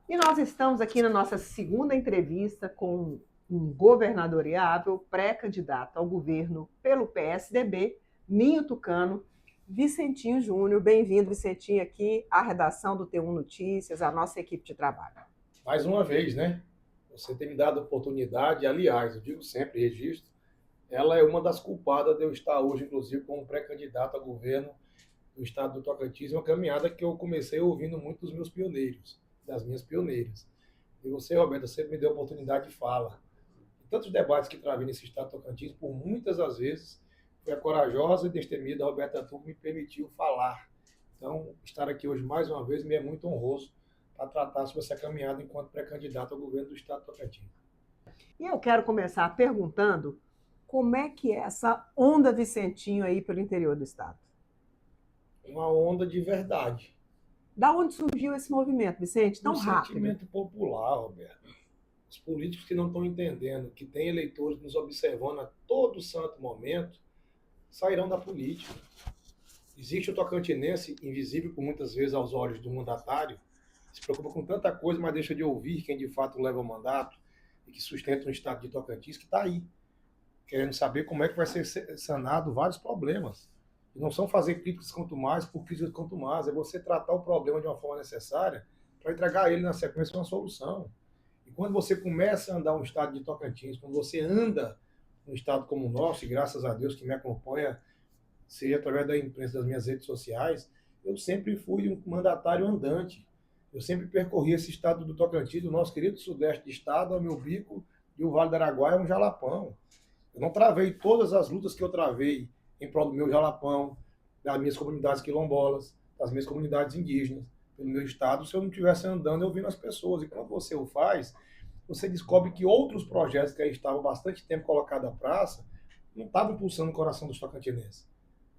E nós estamos aqui na nossa segunda entrevista com um governadoriável pré-candidato ao governo pelo PSDB, Ninho Tucano, Vicentinho Júnior. Bem-vindo, Vicentinho, aqui à redação do T1 Notícias, à nossa equipe de trabalho. Mais uma vez, né? Você tem me dado a oportunidade, aliás, eu digo sempre, registro, ela é uma das culpadas de eu estar hoje, inclusive, como pré-candidato a governo do estado do Tocantins, uma caminhada que eu comecei ouvindo muito dos meus pioneiros, das minhas pioneiras. E você, Roberto, sempre me deu a oportunidade de fala. E tantos debates que travei nesse estado do Tocantins, por muitas das vezes, foi a corajosa e destemida Roberta Arthur que me permitiu falar. Então, estar aqui hoje mais uma vez me é muito honroso para tratar sobre essa caminhada enquanto pré-candidato ao governo do estado do Tocantins. E eu quero começar perguntando como é que é essa onda Vicentinho aí pelo interior do estado. Uma onda de verdade. Da onde surgiu esse movimento, Vicente, Um tão rápido? sentimento popular, Roberto. Os políticos que não estão entendendo que tem eleitores nos observando a todo santo momento sairão da política. Existe o tocantinense invisível por muitas vezes aos olhos do mandatário, que se preocupa com tanta coisa, mas deixa de ouvir quem de fato leva o mandato e que sustenta um estado de Tocantins que está aí, querendo saber como é que vai ser sanado vários problemas. E não são fazer críticas quanto mais por críticas quanto mais, é você tratar o problema de uma forma necessária para entregar a ele na sequência uma solução. E quando você começa a andar um estado de Tocantins, quando você anda um estado como o nosso, e graças a Deus que me acompanha, seja através da imprensa, das minhas redes sociais, eu sempre fui um mandatário andante. Eu sempre percorri esse estado do Tocantins, do nosso querido sudeste de estado, ao meu bico, e o Vale do Araguaia é um jalapão. Eu não travei todas as lutas que eu travei em prol do meu jalapão, das minhas comunidades quilombolas, das minhas comunidades indígenas, pelo meu estado, se eu não estivesse andando e ouvindo as pessoas. E quando você o faz, você descobre que outros projetos que aí estavam bastante tempo colocados à praça não estavam pulsando o coração dos tocantinenses.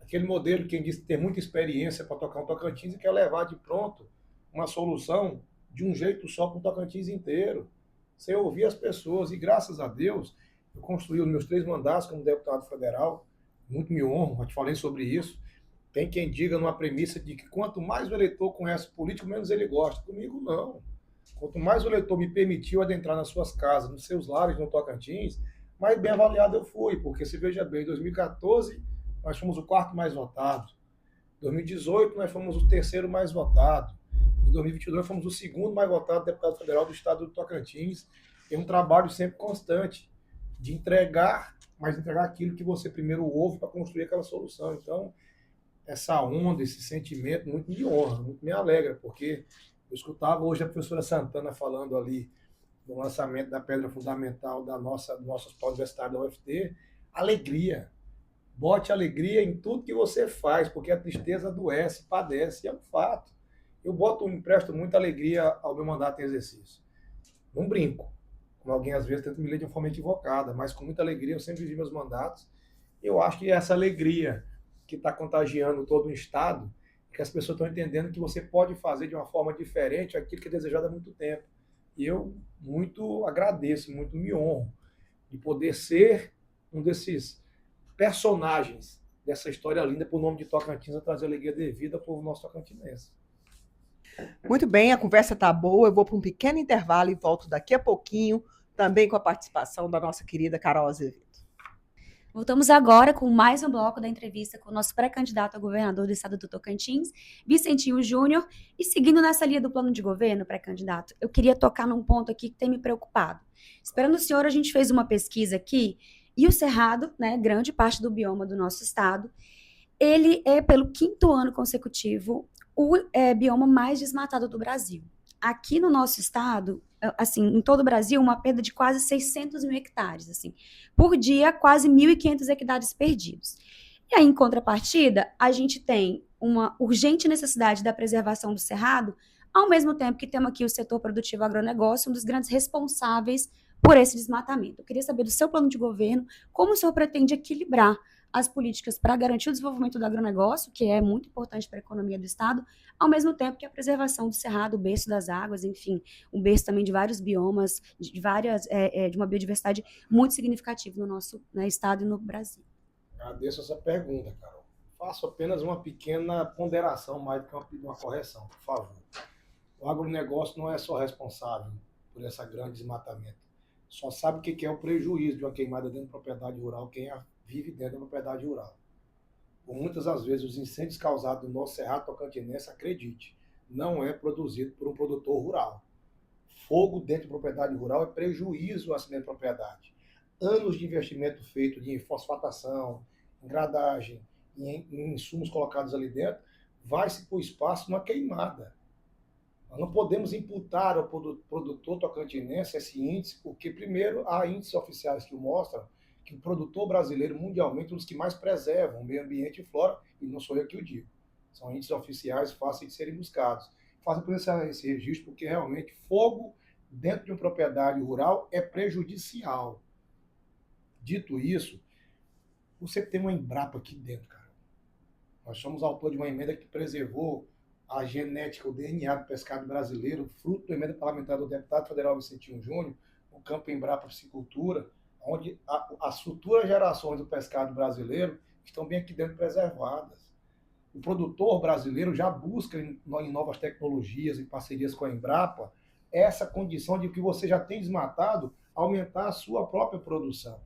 Aquele modelo, quem disse ter muita experiência para tocar um Tocantins e quer levar de pronto uma solução de um jeito só para o Tocantins inteiro. Sem ouvir as pessoas. E graças a Deus, eu construí os meus 3 mandatos como deputado federal. Muito me honro, já te falei sobre isso. Tem quem diga numa premissa de que quanto mais o eleitor conhece o político, menos ele gosta. Comigo, não. Quanto mais o eleitor me permitiu adentrar nas suas casas, nos seus lares no Tocantins, mais bem avaliado eu fui. Porque, se veja bem, em 2014, nós fomos o 4º mais votado. Em 2018, nós fomos o 3º mais votado. Em 2022, nós fomos o 2º mais votado deputado federal do estado do Tocantins. Tem um trabalho sempre constante de entregar, mas entregar aquilo que você primeiro ouve para construir aquela solução. Então, essa onda, esse sentimento, muito me honra, muito me alegra, porque eu escutava hoje a professora Santana falando ali do lançamento da pedra fundamental do nosso hospital universitário da UFT, alegria. Bote alegria em tudo que você faz, porque a tristeza adoece, padece, é um fato. Empresto muita alegria ao meu mandato em exercício. Não brinco, como alguém às vezes tenta me ler de uma forma equivocada, mas com muita alegria eu sempre vivi meus mandatos. Eu acho que essa alegria que está contagiando todo o Estado, que as pessoas estão entendendo que você pode fazer de uma forma diferente aquilo que é desejado há muito tempo. E eu muito agradeço, muito me honro de poder ser um desses personagens dessa história linda por nome de Tocantins a trazer alegria devida ao povo nosso tocantinense. Muito bem, a conversa está boa. Eu vou para um pequeno intervalo e volto daqui a pouquinho, também com a participação da nossa querida Carol Azevedo. Voltamos agora com mais um bloco da entrevista com o nosso pré-candidato a governador do estado do Tocantins, Vicentinho Júnior. E seguindo nessa linha do plano de governo, pré-candidato, eu queria tocar num ponto aqui que tem me preocupado. Esperando o senhor, a gente fez uma pesquisa aqui, e o Cerrado, né, grande parte do bioma do nosso estado, ele é, pelo 5º ano consecutivo, o bioma mais desmatado do Brasil. Aqui no nosso estado, assim, em todo o Brasil, uma perda de quase 600 mil hectares, assim. Por dia, quase 1.500 hectares perdidos. E aí, em contrapartida, a gente tem uma urgente necessidade da preservação do cerrado, ao mesmo tempo que temos aqui o setor produtivo agronegócio, um dos grandes responsáveis por esse desmatamento. Eu queria saber do seu plano de governo, como o senhor pretende equilibrar as políticas para garantir o desenvolvimento do agronegócio, que é muito importante para a economia do estado, ao mesmo tempo que a preservação do cerrado, o berço das águas, enfim, um berço também de vários biomas, de uma biodiversidade muito significativa no nosso, né, estado e no Brasil. Agradeço essa pergunta, Carol. Faço apenas uma pequena ponderação, mais do que uma correção, por favor. O agronegócio não é só responsável por essa grande desmatamento. Só sabe o que é o prejuízo de uma queimada dentro da propriedade rural, quem vive dentro da propriedade rural. Por muitas das vezes, os incêndios causados no nosso Cerrado Tocantinense, acredite, não é produzido por um produtor rural. Fogo dentro de propriedade rural é prejuízo à mesma propriedade. Anos de investimento feito em fosfatação, em gradagem, em insumos colocados ali dentro, vai-se para o espaço numa queimada. Nós não podemos imputar ao produtor tocantinense esse índice, porque, primeiro, há índices oficiais que o mostram que o produtor brasileiro, mundialmente, é um dos que mais preservam o meio ambiente e flora, e não sou eu que o digo. São índices oficiais fáceis de serem buscados. Façam por esse registro, porque realmente fogo dentro de uma propriedade rural é prejudicial. Dito isso, você tem uma Embrapa aqui dentro, cara. Nós somos autor de uma emenda que preservou a genética, o DNA do pescado brasileiro, fruto da emenda parlamentar do deputado federal Vicentinho Júnior, no campo Embrapa Piscicultura, onde as futuras gerações do pescado brasileiro estão bem aqui dentro preservadas. O produtor brasileiro já busca em novas tecnologias, em parcerias com a Embrapa, essa condição de que você já tem desmatado, aumentar a sua própria produção.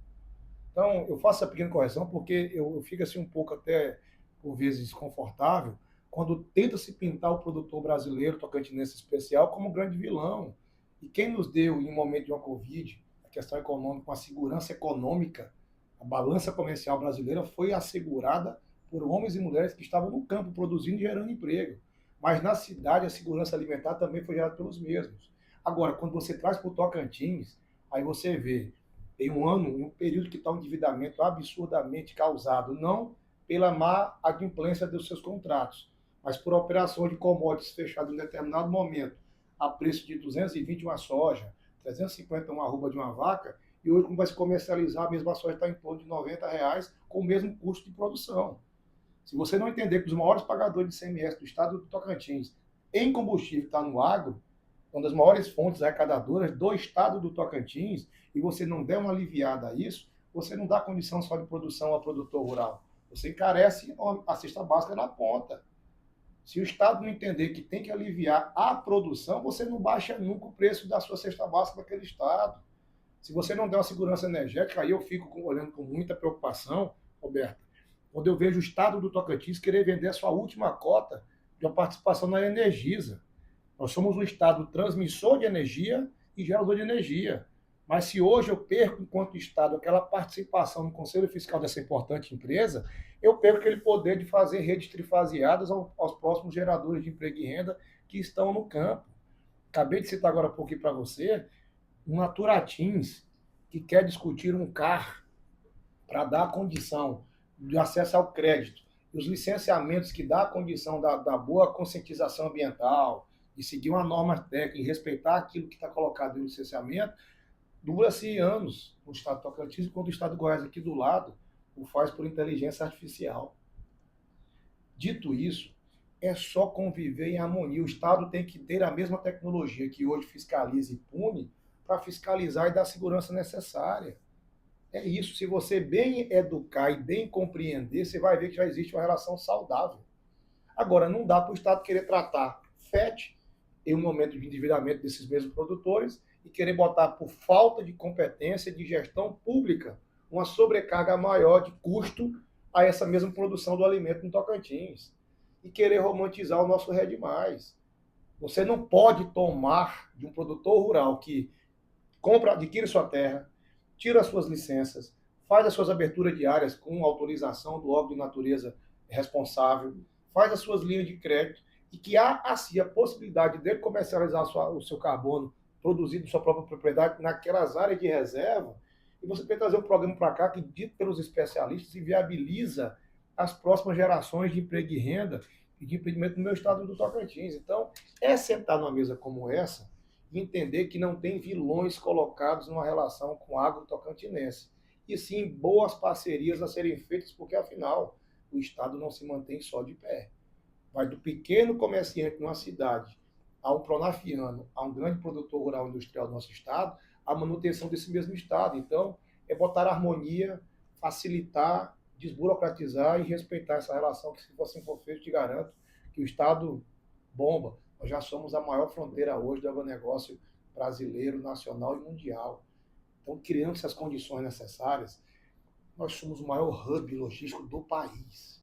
Então, eu faço essa pequena correção porque eu fico assim um pouco até, por vezes, desconfortável, quando tenta se pintar o produtor brasileiro, tocantinense especial, como um grande vilão. E quem nos deu, em um momento de uma Covid, a questão econômica, uma segurança econômica, a balança comercial brasileira foi assegurada por homens e mulheres que estavam no campo produzindo e gerando emprego. Mas na cidade a segurança alimentar também foi gerada pelos mesmos. Agora, quando você traz para o Tocantins, aí você vê, em um ano, em um período que está um endividamento absurdamente causado, não pela má adimplência dos seus contratos, mas por operações de commodities fechadas em determinado momento, a preço de 220 uma soja, 350 uma arroba de uma vaca, e hoje, como vai se comercializar, a mesma soja está em torno de R$ 90 com o mesmo custo de produção. Se você não entender que os maiores pagadores de ICMS do estado do Tocantins em combustível está no agro, uma das maiores fontes arrecadadoras do estado do Tocantins, e você não der uma aliviada a isso, você não dá condição só de produção ao produtor rural. Você encarece a cesta básica na ponta. Se o Estado não entender que tem que aliviar a produção, você não baixa nunca o preço da sua cesta básica daquele Estado. Se você não der uma segurança energética, aí eu fico olhando com muita preocupação, Roberto, quando eu vejo o Estado do Tocantins querer vender a sua última cota de uma participação na Energisa. Nós somos um Estado transmissor de energia e gerador de energia. Mas se hoje eu perco, enquanto Estado, aquela participação no Conselho Fiscal dessa importante empresa, eu perco aquele poder de fazer redes trifaseadas aos próximos geradores de emprego e renda que estão no campo. Acabei de citar agora há pouco para você um Naturatins que quer discutir um CAR para dar a condição de acesso ao crédito, e os licenciamentos que dá a condição da boa conscientização ambiental, de seguir uma norma técnica e respeitar aquilo que está colocado no licenciamento, dura-se anos no estado do Tocantins, enquanto o estado de Goiás aqui do lado o faz por inteligência artificial. Dito isso, é só conviver em harmonia. O Estado tem que ter a mesma tecnologia que hoje fiscaliza e pune para fiscalizar e dar a segurança necessária. É isso. Se você bem educar e bem compreender, você vai ver que já existe uma relação saudável. Agora, não dá para o Estado querer tratar FET em um momento de endividamento desses mesmos produtores e querer botar por falta de competência de gestão pública uma sobrecarga maior de custo a essa mesma produção do alimento no Tocantins. E querer romantizar o nosso Red Mais. Você não pode tomar de um produtor rural que adquire sua terra, tira as suas licenças, faz as suas aberturas diárias com autorização do órgão de natureza responsável, faz as suas linhas de crédito e que há assim a possibilidade de comercializar o seu carbono produzido em sua própria propriedade naquelas áreas de reserva, e você tem que trazer um programa para cá que, dito pelos especialistas, viabiliza as próximas gerações de emprego e renda e de empreendimento no meu estado do Tocantins. Então, é sentar numa mesa como essa e entender que não tem vilões colocados numa relação com o agro tocantinense, e sim boas parcerias a serem feitas, porque, afinal, o Estado não se mantém só de pé. Vai do pequeno comerciante numa cidade, a um pronafiano, a um grande produtor rural industrial do nosso Estado, a manutenção desse mesmo Estado. Então, é botar harmonia, facilitar, desburocratizar e respeitar essa relação, que se assim for feito, te garanto que o Estado bomba. Nós já somos a maior fronteira hoje do agronegócio brasileiro, nacional e mundial. Então, criando essas condições necessárias, nós somos o maior hub logístico do país.